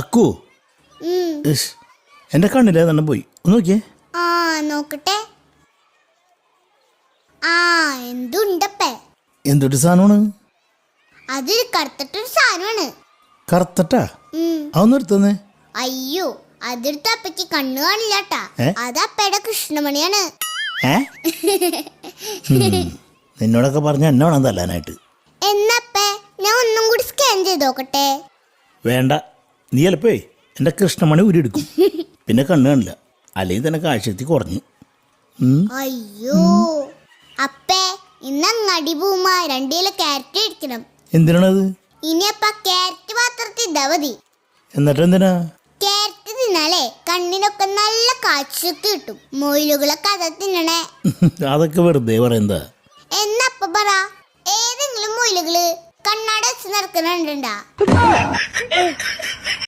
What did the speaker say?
അക്കു എൻ്റെ കണ്ണിലേ തന്നെ പോയി ഒന്ന് നോക്കിയേ. ആ നോക്കട്ടെ. ആ എന്തുണ്ടപ്പേ? എന്തൊരു സാധനമാണ് അത്? കറുത്തിട്ടൊരു സാധനമാണ്. കറുത്തട്ടാ? അതൊന്നും എടുത്തന്നേ. അയ്യോ അതെടുത്ത അപ്പയ്ക്ക് കണ്ണു കാണില്ലാട്ടാ. അത് അപ്പയുടെ കൃഷ്ണമണിയാണ്. നിന്നോടൊക്കെ പറഞ്ഞ എന്നെ വേണം തല്ലാനായിട്ട്. എന്നപ്പേ ഞാൻ ഒന്നും കൂടി സ്കാൻ ചെയ്ത് നോക്കട്ടെ? വേണ്ട, നീ ചിലപ്പോ എൻ്റെ കൃഷ്ണമണി ഊരിയെടുക്കും, പിന്നെ കണ്ണ് കാണില്ല, അല്ലെങ്കിൽ തന്നെ കാഴ്ചത്തി കുറഞ്ഞു. അയ്യോ അപ്പേ ഇന്ന് അങ്ങാടി പോവുമ്പോ 2 കിലോ ക്യാരറ്റ് കഴിക്കണം. എന്തിനാണത്? ഇനി അപ്പ ക്യാരറ്റ് പാത്രത്തിൽ ഇതാ മതി. എന്നിട്ട് എന്തിനാ? ക്യാരറ്റ് തിന്നാലേ കണ്ണിനൊക്കെ നല്ല കാഴ്ചയൊക്കെ കിട്ടും. മൊയിലുകളൊക്കെ അത് തിന്നണേ. അതൊക്കെ വെറുതെ പറയുന്നതാ. എന്നപ്പ പറ, ഏതെങ്കിലും മൊയിലുകള് കണ്ണാട വെച്ച് നടക്കുന്നുണ്ടാ?